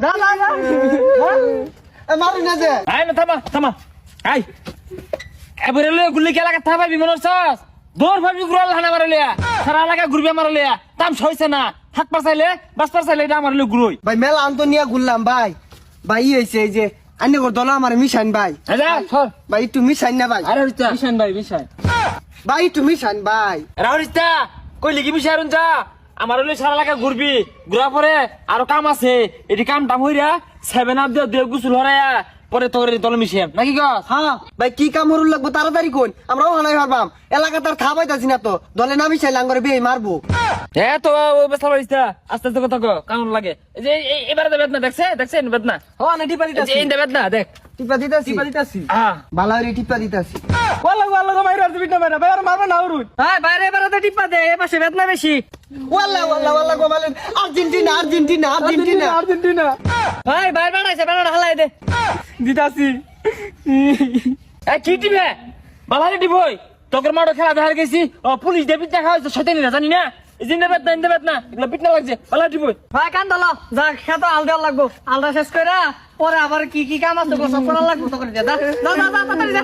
না না না মারি না যে আই না থামা থামা আই এবারে লয়ে গুলি খেলা কথা ভাবি মনর চাস দৌড় ভাবি গুরাল হানা মারলিয়া সারা লাগা ঘুরবে মারলিয়া তাম সইছে না হাত পার চাইলে বাস পার চাইলে এটা মারলে গুরুই ভাই মেলা আন্তনিয়া ঘুরলাম ভাই ভাই হইছে এই যে আন্নে কর দলা আমার মিশান ভাই আজা সর ভাই একটু মিশান না ভাই আরে হইতা মিশান ভাই মিশান ভাই একটু মিশান ভাই রাহুরিস্তা কই লিখি মিশারুন যা আমার হলে সারা লাগা ঘুরবি ঘুরা পরে আরো কাম আছে এটি কাম টাম হইরা 7 আপ দিয়ে গুসুল হরায়া পরে তোর দল মিশিয়াম নাকি গস হ্যাঁ ভাই কি কাম হরুল লাগবো তাড়াতাড়ি কোন আমরাও হানাই পারবাম এলাকা তার খাবাইতাছি না তো দলে না মিশাই লাঙ্গরে বিয়ে মারবো তো ও বেসা বাড়িস্তা আস্তে আস্তে কথা কো কেমন লাগে এই যে এবারে দেবেত না দেখছেন বেদনা ও না টিপা দিতাছি এই দেবেত না দেখ টিপা দিতাছি টিপা দিতাছি বালারি টিপা দিতাছি ওয়াল্লাহ মাইরা দিবি না বাইরে বাইরে মারবা না উরুন হ্যাঁ বাইরে বাইরে তো টিপা দে এ পাশে বেদনা বেশি ওয়াল্লাহ গো মালেন আর্জেন্টিনা ভাই বাইরে বাড়াইছে বাড়া হালাই দে দিতাছি এ কি টিপে বালারি টিপই তোকের মাঠে খেলা দেখার গেছি পুলিশ দেবি দেখা হইছে শয়তানি না জানি না জিন্দাবাদ না এগুলো পিটনা লাগছে বালারি টিপই ভাই কান দলো যা খেতো আলদা লাগবো আলদা শেষ করে পরে আবার কি কাম আছে সব করা লাগবো তো করে যা যা তাড়াতাড়ি যা